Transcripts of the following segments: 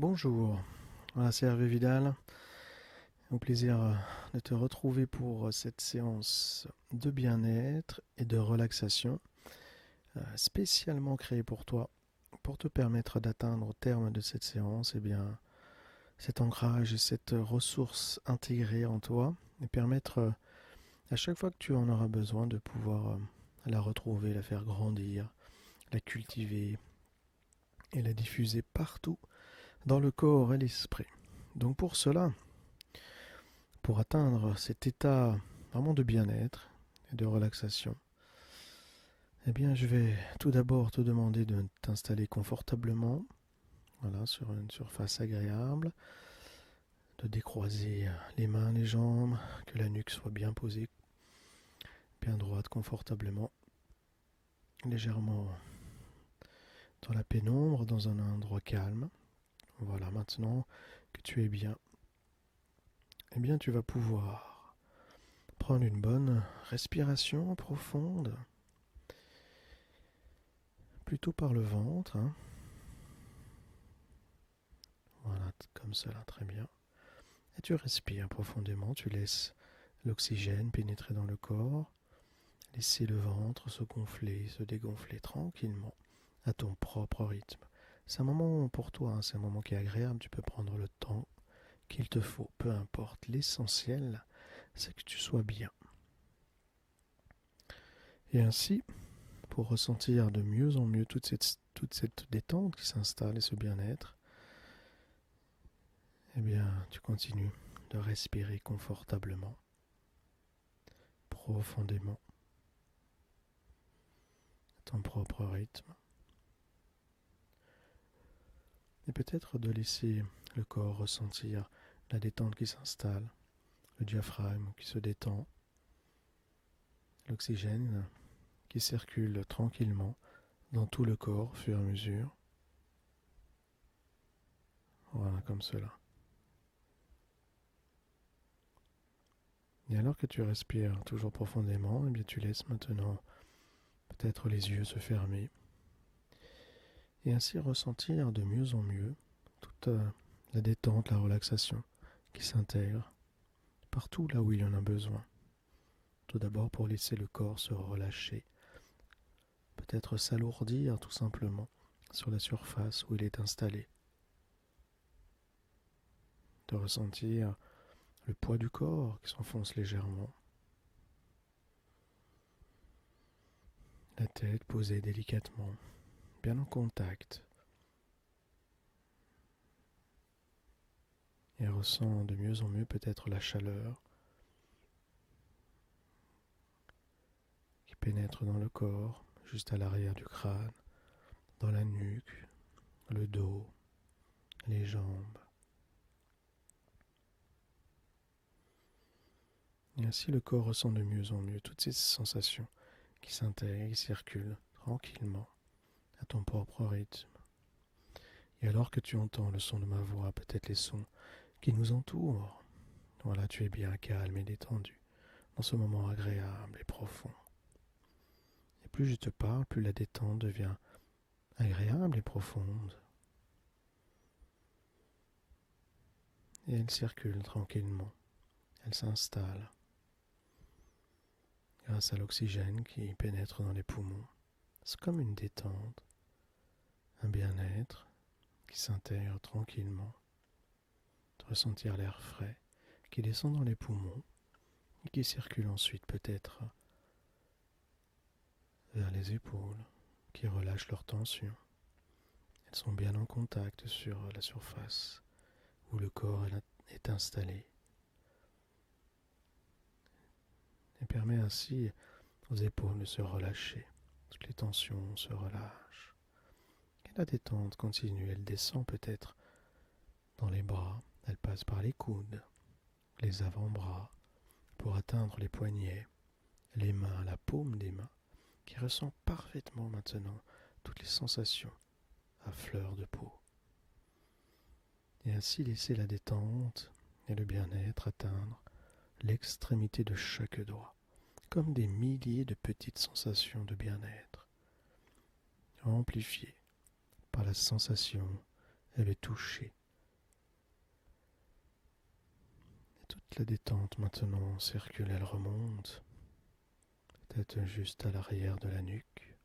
Bonjour, voilà, c'est Hervé Vidal. Au plaisir de te retrouver pour cette séance de bien-être et de relaxation spécialement créée pour toi, pour te permettre d'atteindre au terme de cette séance cet ancrage et cette ressource intégrée en toi et permettre à chaque fois que tu en auras besoin de pouvoir la retrouver, la faire grandir, la cultiver et la diffuser partout dans le corps et l'esprit. Donc pour cela, pour atteindre cet état vraiment de bien-être et de relaxation, je vais tout d'abord te demander de t'installer confortablement, voilà, sur une surface agréable, de décroiser les mains, les jambes, que la nuque soit bien posée, bien droite, confortablement, légèrement dans la pénombre, dans un endroit calme. Voilà, maintenant que tu es bien, tu vas pouvoir prendre une bonne respiration profonde, plutôt par le ventre, hein. Voilà, comme cela, très bien. Et tu respires profondément, tu laisses l'oxygène pénétrer dans le corps, laisser le ventre se gonfler, se dégonfler tranquillement, à ton propre rythme. C'est un moment pour toi, hein, c'est un moment qui est agréable, tu peux prendre le temps qu'il te faut, peu importe. L'essentiel, c'est que tu sois bien. Et ainsi, pour ressentir de mieux en mieux toute cette détente qui s'installe et ce bien-être, tu continues de respirer confortablement, profondément, à ton propre rythme. Et peut-être de laisser le corps ressentir la détente qui s'installe, le diaphragme qui se détend, l'oxygène qui circule tranquillement dans tout le corps au fur et à mesure. Voilà, comme cela. Et alors que tu respires toujours profondément, tu laisses maintenant peut-être les yeux se fermer et ainsi ressentir de mieux en mieux toute la détente, la relaxation qui s'intègre partout là où il y en a besoin. Tout d'abord pour laisser le corps se relâcher, peut-être s'alourdir tout simplement sur la surface où il est installé, de ressentir le poids du corps qui s'enfonce légèrement, la tête posée délicatement, bien en contact, et ressent de mieux en mieux peut-être la chaleur qui pénètre dans le corps, juste à l'arrière du crâne, dans la nuque, le dos, les jambes. Et ainsi le corps ressent de mieux en mieux toutes ces sensations qui s'intègrent et circulent tranquillement à ton propre rythme. Et alors que tu entends le son de ma voix, peut-être les sons qui nous entourent, voilà, tu es bien calme et détendu dans ce moment agréable et profond. Et plus je te parle, plus la détente devient agréable et profonde. Et elle circule tranquillement, elle s'installe grâce à l'oxygène qui pénètre dans les poumons. C'est comme une détente, un bien-être qui s'intègre tranquillement, de ressentir l'air frais qui descend dans les poumons et qui circule ensuite peut-être vers les épaules, qui relâchent leur tension. Elles sont bien en contact sur la surface où le corps est installé et permet ainsi aux épaules de se relâcher. Toutes les tensions se relâchent. Et la détente continue, elle descend peut-être dans les bras, elle passe par les coudes, les avant-bras, pour atteindre les poignets, les mains, la paume des mains, qui ressent parfaitement maintenant toutes les sensations à fleur de peau. Et ainsi laisser la détente et le bien-être atteindre l'extrémité de chaque doigt, comme des milliers de petites sensations de bien-être, amplifiées par la sensation et le toucher toute la détente maintenant circule, elle remonte, peut-être juste à l'arrière de la nuque,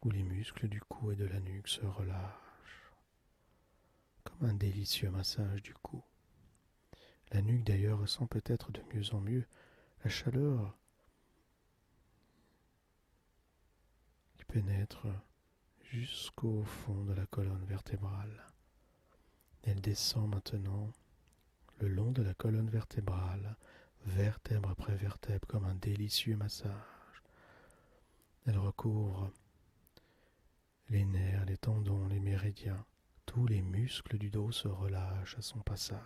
où les muscles du cou et de la nuque se relâchent, comme un délicieux massage du cou. La nuque d'ailleurs ressent peut-être de mieux en mieux la chaleur qui pénètre jusqu'au fond de la colonne vertébrale. Elle descend maintenant le long de la colonne vertébrale, vertèbre après vertèbre, comme un délicieux massage. Elle recouvre les nerfs, les tendons, les méridiens. Tous les muscles du dos se relâchent à son passage.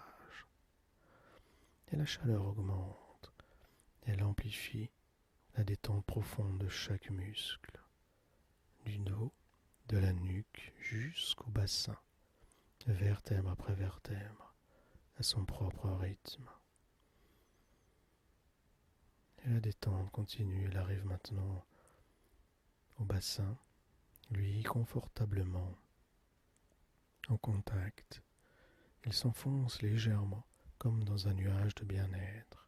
Et la chaleur augmente. Elle amplifie la détente profonde de chaque muscle, du dos, de la nuque jusqu'au bassin, vertèbre après vertèbre, à son propre rythme. Et la détente continue, elle arrive maintenant au bassin, lui confortablement en contact. Il s'enfonce légèrement comme dans un nuage de bien-être,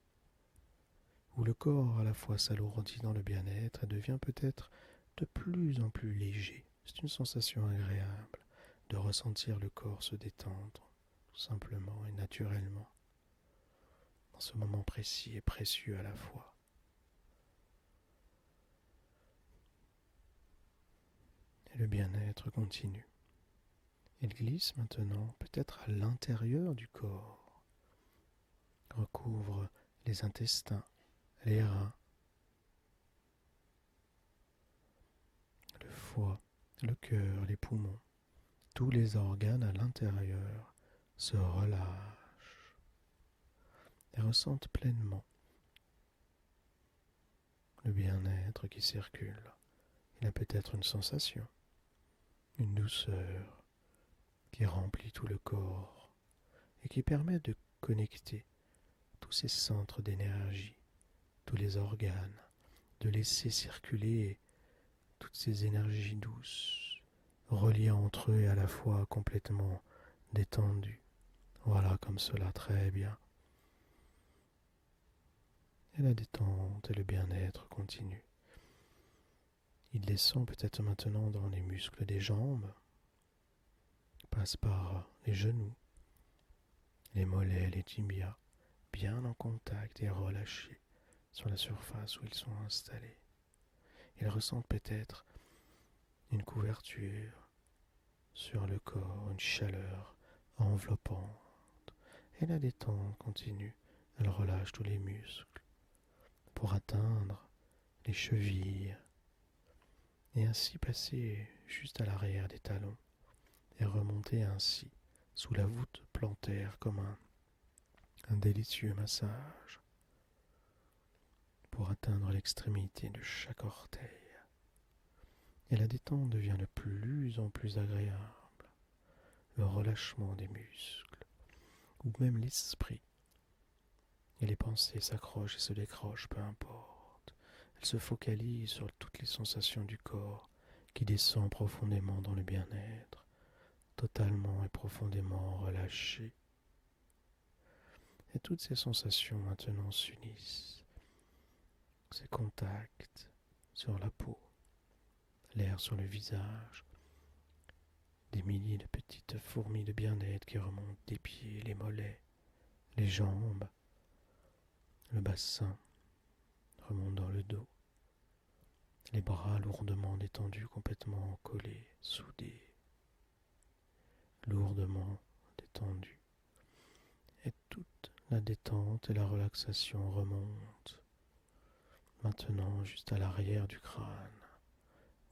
où le corps à la fois s'alourdit dans le bien-être et devient peut-être de plus en plus léger. C'est une sensation agréable de ressentir le corps se détendre, tout simplement et naturellement, dans ce moment précis et précieux à la fois. Et le bien-être continue. Il glisse maintenant peut-être à l'intérieur du corps, recouvre les intestins, les reins, le foie, le cœur, les poumons. Tous les organes à l'intérieur se relâchent et ressentent pleinement le bien-être qui circule. Il y a peut-être une sensation, une douceur qui remplit tout le corps et qui permet de connecter tous ces centres d'énergie, tous les organes, de laisser circuler toutes ces énergies douces, reliées entre eux et à la fois complètement détendues. Voilà, comme cela, très bien. Et la détente et le bien-être continuent. Il descend peut-être maintenant dans les muscles des jambes, passe par les genoux, les mollets, les tibias, bien en contact et relâchés sur la surface où ils sont installés. Ils ressentent peut-être une couverture sur le corps, une chaleur enveloppante. Et la détente continue. Elle relâche tous les muscles pour atteindre les chevilles et ainsi passer juste à l'arrière des talons et remonter ainsi sous la voûte plantaire comme un délicieux massage pour atteindre l'extrémité de chaque orteil. Et la détente devient de plus en plus agréable. Le relâchement des muscles, ou même l'esprit. Et les pensées s'accrochent et se décrochent, peu importe. Elles se focalisent sur toutes les sensations du corps qui descend profondément dans le bien-être, totalement et profondément relâché. Et toutes ces sensations maintenant s'unissent. Ces contacts sur la peau, l'air sur le visage, des milliers de petites fourmis de bien-être qui remontent des pieds, les mollets, les jambes, le bassin, remontent dans le dos, les bras lourdement détendus, complètement collés, soudés, lourdement détendus. Et toute la détente et la relaxation remontent maintenant juste à l'arrière du crâne,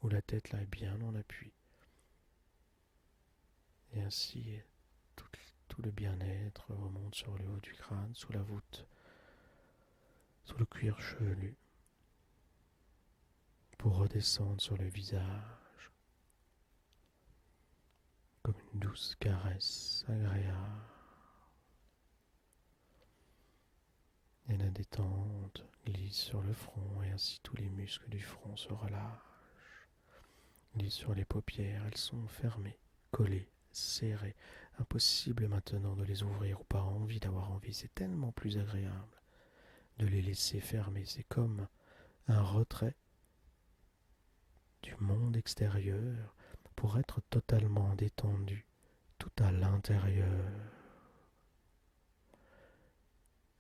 où la tête là est bien en appui. Et ainsi, tout le bien-être remonte sur le haut du crâne, sous la voûte, sous le cuir chevelu, pour redescendre sur le visage, comme une douce caresse agréable. Et la détente glisse sur le front et ainsi tous les muscles du front se relâchent. Glisse sur les paupières, elles sont fermées, collées serrés. Impossible maintenant de les ouvrir ou pas envie d'avoir envie. C'est tellement plus agréable de les laisser fermer. C'est comme un retrait du monde extérieur pour être totalement détendu, tout à l'intérieur.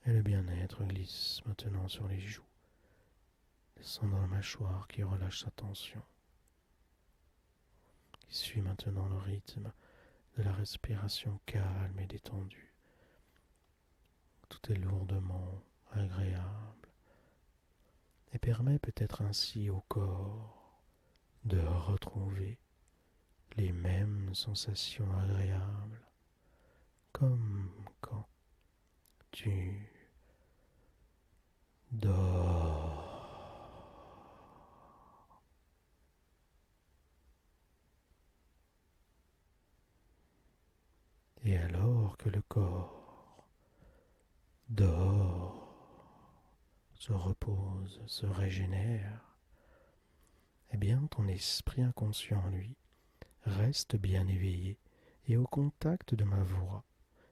Et le bien-être glisse maintenant sur les joues, descend dans la mâchoire qui relâche sa tension, qui suit maintenant le rythme de la respiration calme et détendue. Tout est lourdement agréable et permet peut-être ainsi au corps de retrouver les mêmes sensations agréables comme quand tu dors. Et alors que le corps dort, se repose, se régénère, eh bien ton esprit inconscient, lui, reste bien éveillé et au contact de ma voix,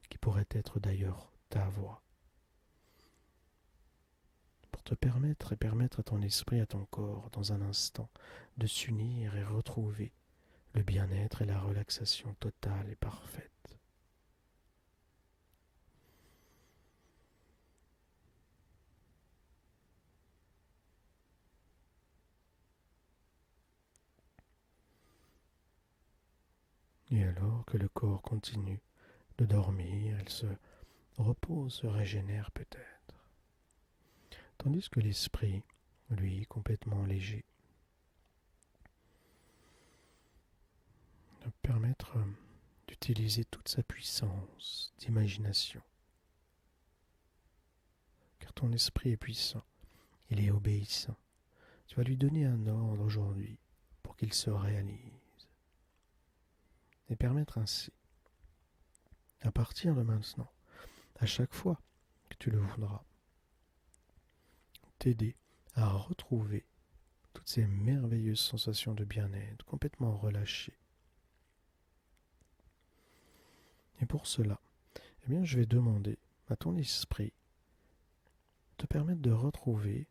qui pourrait être d'ailleurs ta voix, pour te permettre et permettre à ton esprit, à ton corps, dans un instant, de s'unir et retrouver le bien-être et la relaxation totale et parfaite. Et alors que le corps continue de dormir, il se repose, se régénère peut-être. Tandis que l'esprit, lui, complètement léger, va permettre d'utiliser toute sa puissance d'imagination. Car ton esprit est puissant, il est obéissant. Tu vas lui donner un ordre aujourd'hui pour qu'il se réalise. Et permettre ainsi, à partir de maintenant, à chaque fois que tu le voudras, t'aider à retrouver toutes ces merveilleuses sensations de bien-être, complètement relâchées. Et pour cela, eh bien, je vais demander à ton esprit de te permettre de retrouver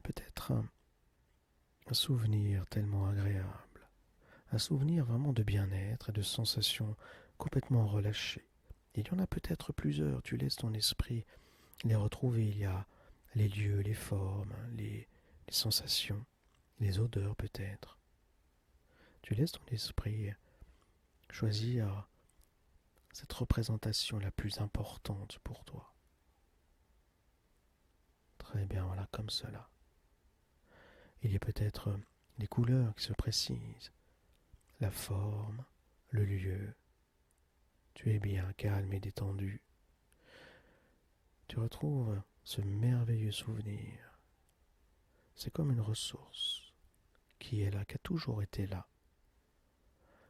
peut-être un souvenir tellement agréable, un souvenir vraiment de bien-être et de sensations complètement relâchées. Il y en a peut-être plusieurs, tu laisses ton esprit les retrouver. Il y a les lieux, les formes, les sensations, les odeurs peut-être. Tu laisses ton esprit choisir cette représentation la plus importante pour toi. Très bien, voilà, comme cela. Il y a peut-être les couleurs qui se précisent, la forme, le lieu. Tu es bien calme et détendu. Tu retrouves ce merveilleux souvenir. C'est comme une ressource qui est là, qui a toujours été là.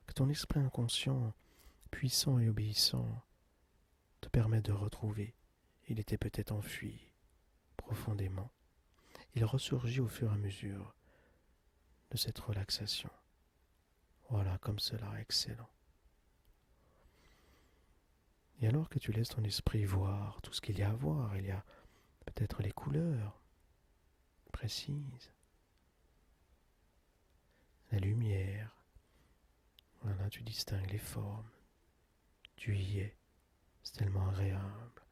Que ton esprit inconscient, puissant et obéissant, te permet de retrouver. Il était peut-être enfui profondément. Il ressurgit au fur et à mesure de cette relaxation. Voilà, comme cela, excellent. Et alors que tu laisses ton esprit voir tout ce qu'il y a à voir, il y a peut-être les couleurs précises, la lumière, voilà, tu distingues les formes, tu y es, c'est tellement agréable.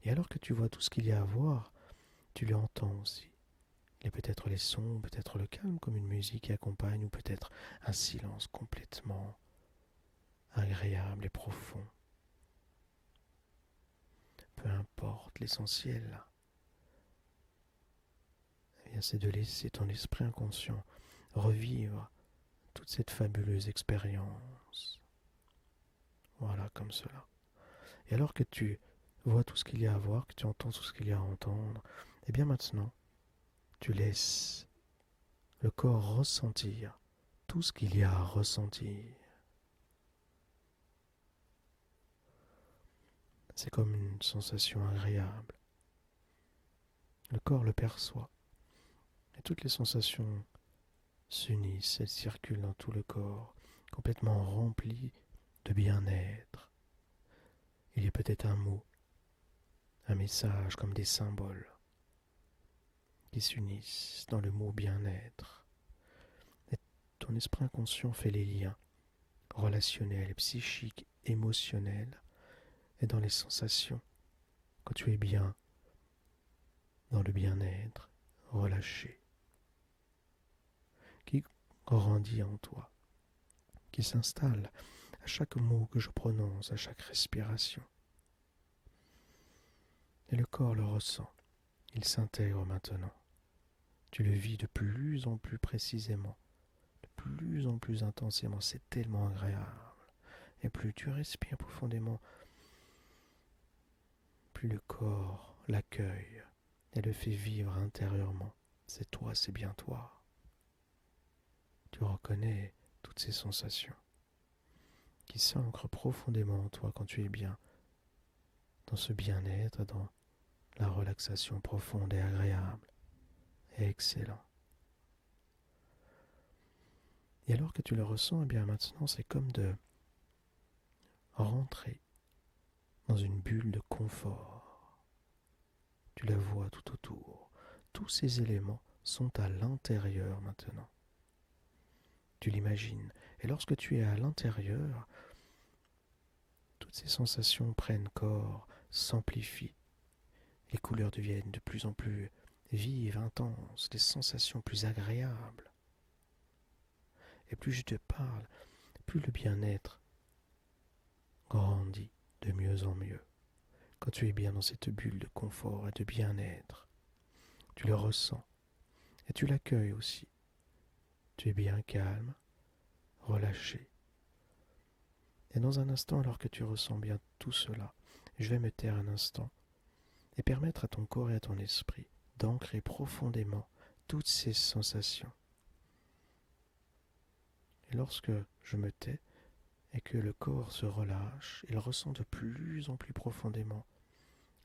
Et alors que tu vois tout ce qu'il y a à voir, tu l'entends aussi. Il y a peut-être les sons, peut-être le calme comme une musique qui accompagne, ou peut-être un silence complètement agréable et profond. Peu importe, l'essentiel, c'est de laisser ton esprit inconscient revivre toute cette fabuleuse expérience. Voilà, comme cela. Et alors que tu vois tout ce qu'il y a à voir, que tu entends tout ce qu'il y a à entendre, et bien maintenant, tu laisses le corps ressentir tout ce qu'il y a à ressentir. C'est comme une sensation agréable. Le corps le perçoit. Et toutes les sensations s'unissent, elles circulent dans tout le corps, complètement remplies de bien-être. Il y a peut-être un mot, un message comme des symboles qui s'unissent dans le mot bien-être. Et ton esprit inconscient fait les liens relationnels, psychiques, émotionnels et dans les sensations quand tu es bien, dans le bien-être, relâché, qui grandit en toi, qui s'installe à chaque mot que je prononce, à chaque respiration. Et le corps le ressent, il s'intègre maintenant. Tu le vis de plus en plus précisément, de plus en plus intensément, c'est tellement agréable. Et plus tu respires profondément, plus le corps l'accueille et le fait vivre intérieurement. C'est toi, c'est bien toi. Tu reconnais toutes ces sensations qui s'ancrent profondément en toi quand tu es bien, dans ce bien-être, dans la relaxation profonde et agréable et excellent. Et alors que tu le ressens, eh bien maintenant c'est comme de rentrer dans une bulle de confort. Tu la vois tout autour. Tous ces éléments sont à l'intérieur maintenant. Tu l'imagines. Et lorsque tu es à l'intérieur, toutes ces sensations prennent corps, s'amplifient. Les couleurs deviennent de plus en plus vives, intenses, des sensations plus agréables. Et plus je te parle, plus le bien-être grandit de mieux en mieux. Quand tu es bien dans cette bulle de confort et de bien-être, tu le ressens et tu l'accueilles aussi. Tu es bien calme, relâché. Et dans un instant, alors que tu ressens bien tout cela, je vais me taire un instant et permettre à ton corps et à ton esprit d'ancrer profondément toutes ces sensations. Et lorsque je me tais et que le corps se relâche, il ressent de plus en plus profondément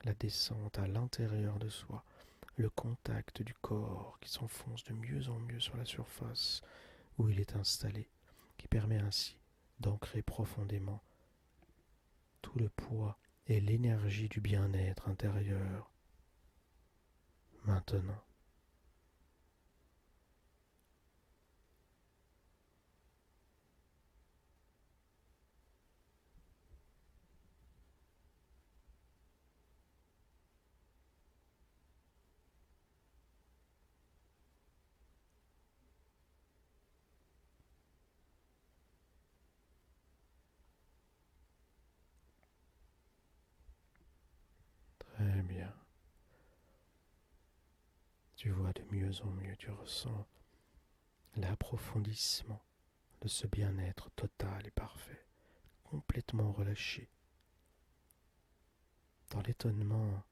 la descente à l'intérieur de soi, le contact du corps qui s'enfonce de mieux en mieux sur la surface où il est installé, qui permet ainsi d'ancrer profondément tout le poids et l'énergie du bien-être intérieur. Maintenant, très bien. Tu vois de mieux en mieux, tu ressens l'approfondissement de ce bien-être total et parfait, complètement relâché, dans l'étonnement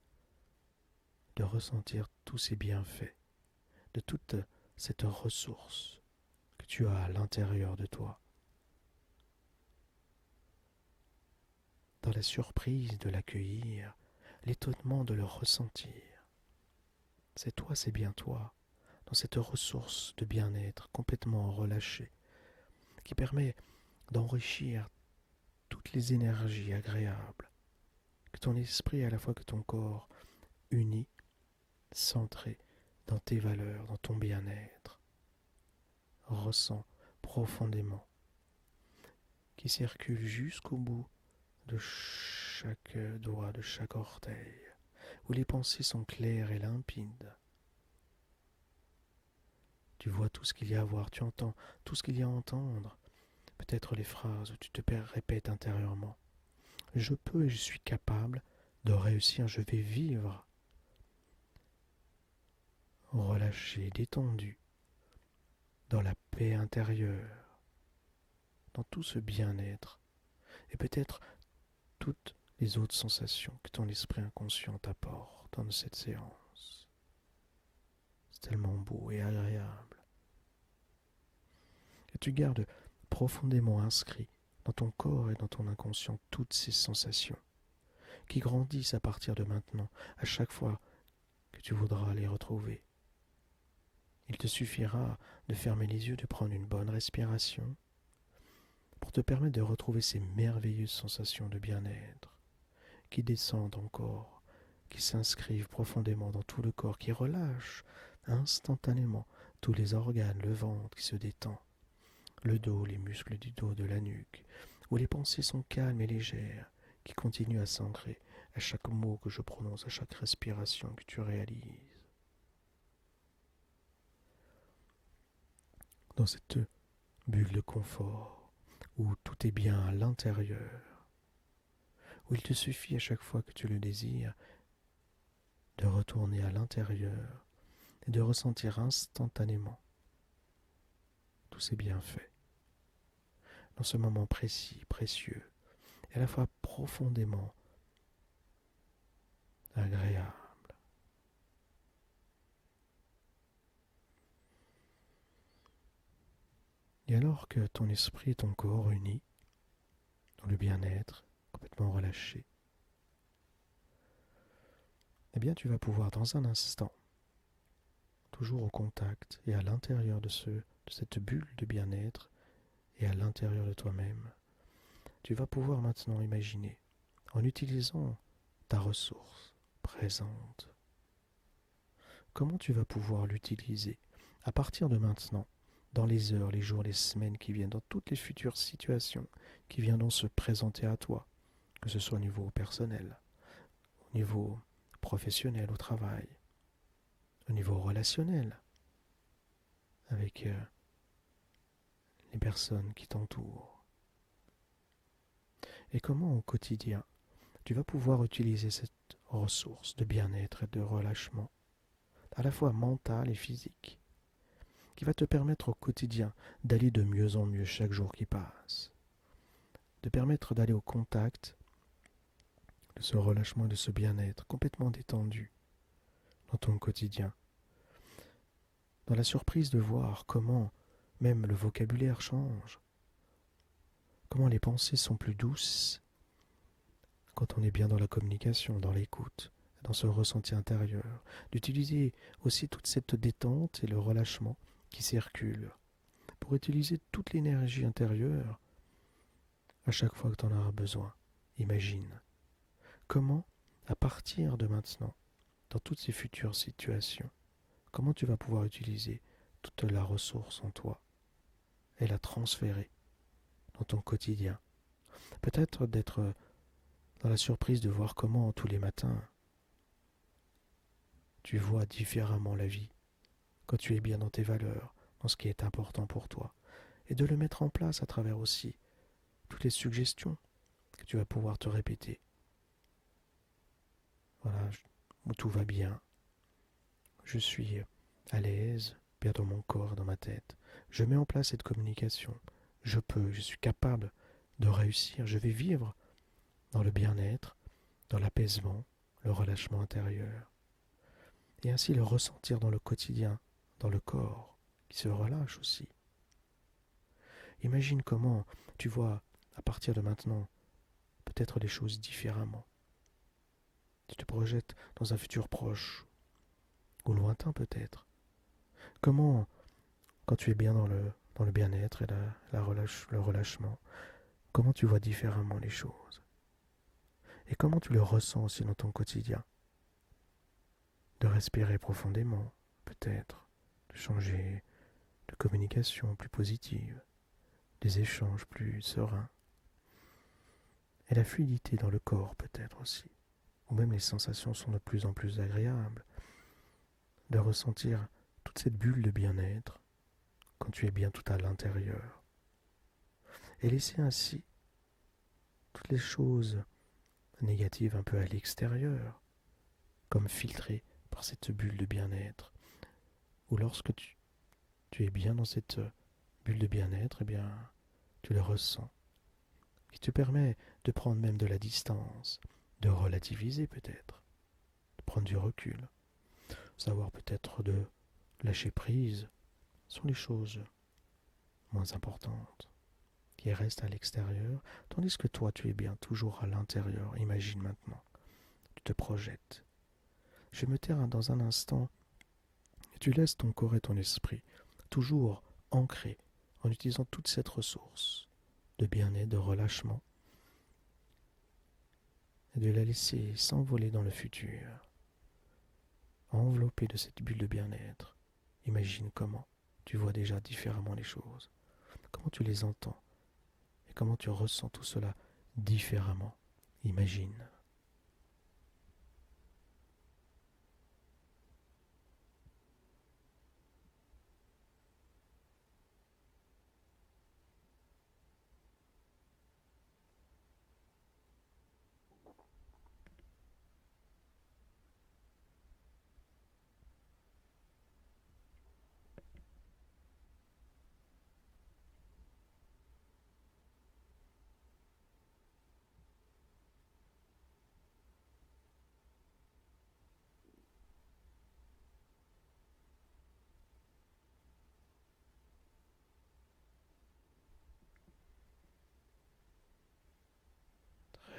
de ressentir tous ces bienfaits, de toute cette ressource que tu as à l'intérieur de toi, dans la surprise de l'accueillir, l'étonnement de le ressentir. C'est toi, c'est bien toi, dans cette ressource de bien-être complètement relâchée, qui permet d'enrichir toutes les énergies agréables que ton esprit à la fois que ton corps unit, centré dans tes valeurs, dans ton bien-être, ressent profondément, qui circule jusqu'au bout de chaque doigt, de chaque orteil, où les pensées sont claires et limpides. Tu vois tout ce qu'il y a à voir, tu entends tout ce qu'il y a à entendre, peut-être les phrases où tu te répètes intérieurement. Je peux et je suis capable de réussir, je vais vivre relâché, détendu, dans la paix intérieure, dans tout ce bien-être, et peut-être toutes les autres sensations que ton esprit inconscient t'apporte dans cette séance. C'est tellement beau et agréable. Et tu gardes profondément inscrit dans ton corps et dans ton inconscient toutes ces sensations qui grandissent à partir de maintenant, à chaque fois que tu voudras les retrouver. Il te suffira de fermer les yeux, de prendre une bonne respiration pour te permettre de retrouver ces merveilleuses sensations de bien-être qui descendent encore, qui s'inscrivent profondément dans tout le corps, qui relâchent instantanément tous les organes, le ventre qui se détend, le dos, les muscles du dos, de la nuque, où les pensées sont calmes et légères, qui continuent à s'ancrer à chaque mot que je prononce, à chaque respiration que tu réalises. Dans cette bulle de confort, où tout est bien à l'intérieur, où il te suffit à chaque fois que tu le désires de retourner à l'intérieur et de ressentir instantanément tous ces bienfaits. Dans ce moment précis, précieux, et à la fois profondément agréable. Et alors que ton esprit et ton corps unis, dans le bien-être, complètement relâché, eh bien tu vas pouvoir dans un instant, toujours au contact et à l'intérieur de cette bulle de bien-être et à l'intérieur de toi-même, tu vas pouvoir maintenant imaginer, en utilisant ta ressource présente, comment tu vas pouvoir l'utiliser à partir de maintenant, dans les heures, les jours, les semaines qui viennent, dans toutes les futures situations qui viendront se présenter à toi, que ce soit au niveau personnel, au niveau professionnel, au travail, au niveau relationnel, avec les personnes qui t'entourent. Et comment au quotidien, tu vas pouvoir utiliser cette ressource de bien-être et de relâchement, à la fois mental et physique, qui va te permettre au quotidien d'aller de mieux en mieux chaque jour qui passe, de permettre d'aller au contact de ce relâchement, de ce bien-être complètement détendu dans ton quotidien, dans la surprise de voir comment même le vocabulaire change, comment les pensées sont plus douces quand on est bien dans la communication, dans l'écoute, dans ce ressenti intérieur, d'utiliser aussi toute cette détente et le relâchement qui circulent pour utiliser toute l'énergie intérieure à chaque fois que tu en auras besoin. Imagine comment, à partir de maintenant, dans toutes ces futures situations, comment tu vas pouvoir utiliser toute la ressource en toi et la transférer dans ton quotidien. Peut-être d'être dans la surprise de voir comment tous les matins tu vois différemment la vie, quand tu es bien dans tes valeurs, dans ce qui est important pour toi, et de le mettre en place à travers aussi toutes les suggestions que tu vas pouvoir te répéter. Voilà, où tout va bien, je suis à l'aise, bien dans mon corps, dans ma tête. Je mets en place cette communication. Je suis capable de réussir. Je vais vivre dans le bien-être, dans l'apaisement, le relâchement intérieur. Et ainsi le ressentir dans le quotidien, dans le corps, qui se relâche aussi. Imagine comment tu vois, à partir de maintenant, peut-être les choses différemment. Tu te projettes dans un futur proche, ou lointain peut-être. Comment, quand tu es bien dans le bien-être et le relâchement, comment tu vois différemment les choses? Et comment tu le ressens aussi dans ton quotidien? De respirer profondément, peut-être, de changer de communication plus positive, des échanges plus sereins. Et la fluidité dans le corps peut-être aussi, ou même les sensations sont de plus en plus agréables, de ressentir toute cette bulle de bien-être quand tu es bien tout à l'intérieur. Et laisser ainsi toutes les choses négatives un peu à l'extérieur, comme filtrées par cette bulle de bien-être. Ou lorsque tu es bien dans cette bulle de bien-être, eh bien, tu le ressens, qui te permet de prendre même de la distance, de relativiser peut-être, de prendre du recul, savoir peut-être de lâcher prise sur les choses moins importantes, qui restent à l'extérieur, tandis que toi tu es bien toujours à l'intérieur. Imagine maintenant, tu te projettes. Je vais me taire dans un instant, et tu laisses ton corps et ton esprit toujours ancrés en utilisant toute cette ressource de bien-être, de relâchement, et de la laisser s'envoler dans le futur, enveloppée de cette bulle de bien-être. Imagine comment tu vois déjà différemment les choses, comment tu les entends, et comment tu ressens tout cela différemment. Imagine.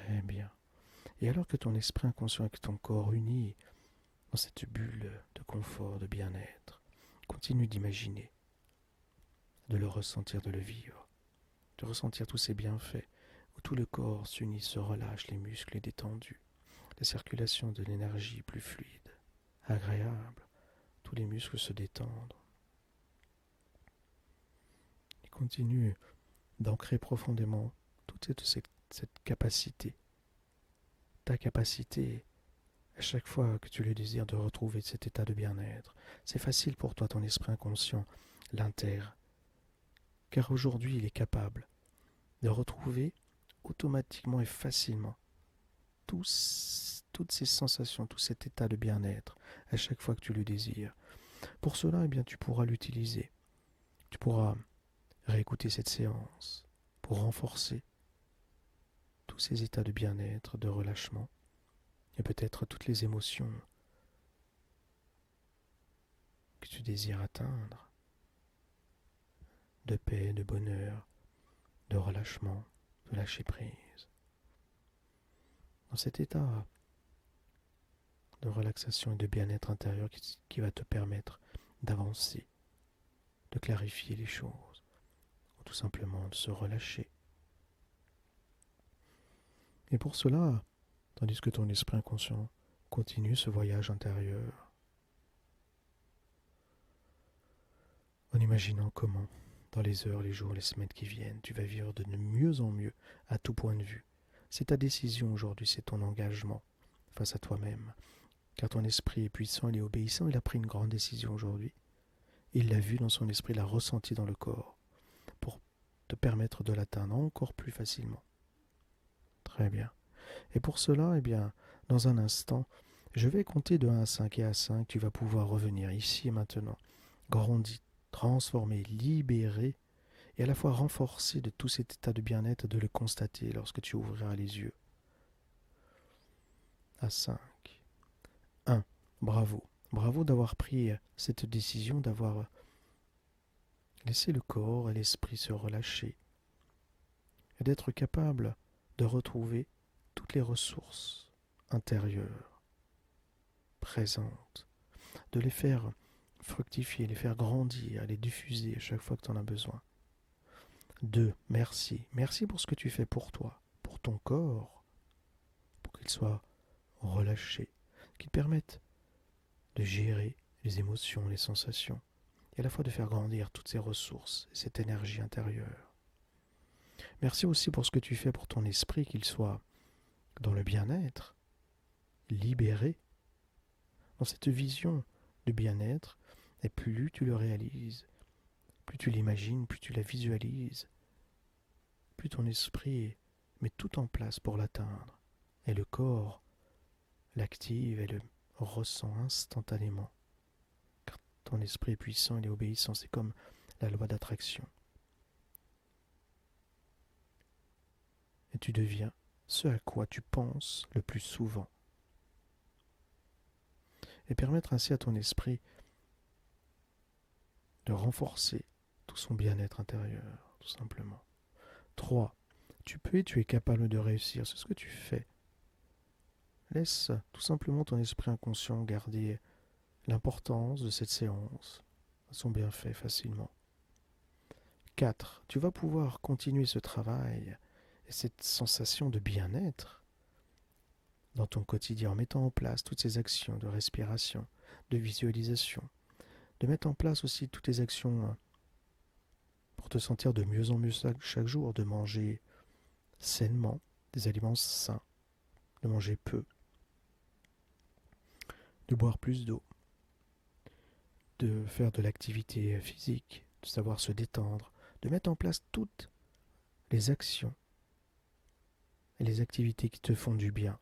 Très bien. Et alors que ton esprit inconscient et que ton corps unis dans cette bulle de confort, de bien-être, continue d'imaginer, de le ressentir, de le vivre, de ressentir tous ces bienfaits, où tout le corps s'unit, se relâche, les muscles détendus, la circulation de l'énergie plus fluide, agréable, tous les muscles se détendent. Et continue d'ancrer profondément toute cette capacité, ta capacité, à chaque fois que tu le désires, de retrouver cet état de bien-être. C'est facile pour toi, ton esprit inconscient l'intègre, car aujourd'hui il est capable de retrouver automatiquement et facilement toutes ces sensations, tout cet état de bien-être à chaque fois que tu le désires. Pour cela, eh bien, tu pourras l'utiliser. Tu pourras réécouter cette séance pour renforcer tous ces états de bien-être, de relâchement et peut-être toutes les émotions que tu désires atteindre, de paix, de bonheur, de relâchement, de lâcher prise. Dans cet état de relaxation et de bien-être intérieur qui va te permettre d'avancer, de clarifier les choses, ou tout simplement de se relâcher. Et pour cela, tandis que ton esprit inconscient continue ce voyage intérieur, en imaginant comment, dans les heures, les jours, les semaines qui viennent, tu vas vivre de mieux en mieux à tout point de vue. C'est ta décision aujourd'hui, c'est ton engagement face à toi-même. Car ton esprit est puissant, il est obéissant, il a pris une grande décision aujourd'hui. Il l'a vu dans son esprit, il l'a ressenti dans le corps, pour te permettre de l'atteindre encore plus facilement. Très bien. Et pour cela, eh bien, dans un instant, je vais compter de 1 à 5, et à 5, tu vas pouvoir revenir ici et maintenant, grandi, transformé, libéré, et à la fois renforcé de tout cet état de bien-être, de le constater lorsque tu ouvriras les yeux. À 5. 1. Bravo. Bravo d'avoir pris cette décision, d'avoir laissé le corps et l'esprit se relâcher, et d'être capable de retrouver toutes les ressources intérieures, présentes, de les faire fructifier, les faire grandir, les diffuser à chaque fois que tu en as besoin. 2. Merci. Merci pour ce que tu fais pour toi, pour ton corps, pour qu'il soit relâché, qu'il permette de gérer les émotions, les sensations, et à la fois de faire grandir toutes ces ressources, cette énergie intérieure. Merci aussi pour ce que tu fais pour ton esprit, qu'il soit dans le bien-être, libéré, dans cette vision de bien-être, et plus tu le réalises, plus tu l'imagines, plus tu la visualises, plus ton esprit met tout en place pour l'atteindre, et le corps l'active et le ressent instantanément. Car ton esprit est puissant, il est obéissant, c'est comme la loi d'attraction. Et tu deviens ce à quoi tu penses le plus souvent. Et permettre ainsi à ton esprit de renforcer tout son bien-être intérieur, tout simplement. 3. Tu peux et tu es capable de réussir, c'est ce que tu fais. Laisse tout simplement ton esprit inconscient garder l'importance de cette séance, son bienfait facilement. 4. Tu vas pouvoir continuer ce travail et cette sensation de bien-être dans ton quotidien en mettant en place toutes ces actions de respiration, de visualisation, de mettre en place aussi toutes tes actions pour te sentir de mieux en mieux chaque jour, de manger sainement, des aliments sains, de manger peu, de boire plus d'eau, de faire de l'activité physique, de savoir se détendre, de mettre en place toutes les actions et les activités qui te font du bien.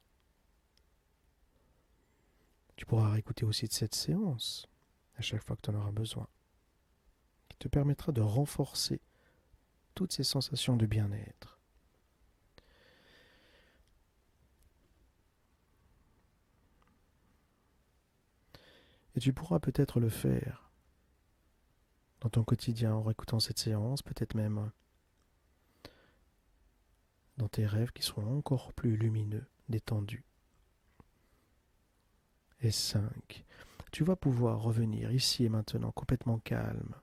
Tu pourras réécouter aussi de cette séance à chaque fois que tu en auras besoin, qui te permettra de renforcer toutes ces sensations de bien-être. Et tu pourras peut-être le faire dans ton quotidien en réécoutant cette séance, peut-être même dans tes rêves qui seront encore plus lumineux, détendus. Et 5. Tu vas pouvoir revenir ici et maintenant complètement calme,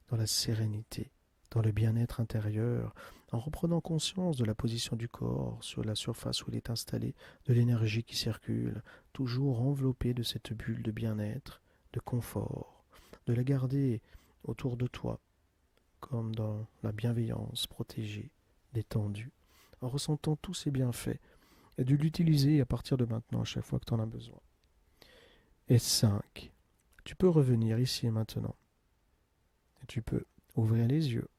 dans la sérénité, dans le bien-être intérieur, en reprenant conscience de la position du corps sur la surface où il est installé, de l'énergie qui circule, toujours enveloppée de cette bulle de bien-être, de confort, de la garder autour de toi, comme dans la bienveillance protégée, détendue, en ressentant tous ces bienfaits, et de l'utiliser à partir de maintenant à chaque fois que tu en as besoin. Et 5. Tu peux revenir ici et maintenant. Et tu peux ouvrir les yeux,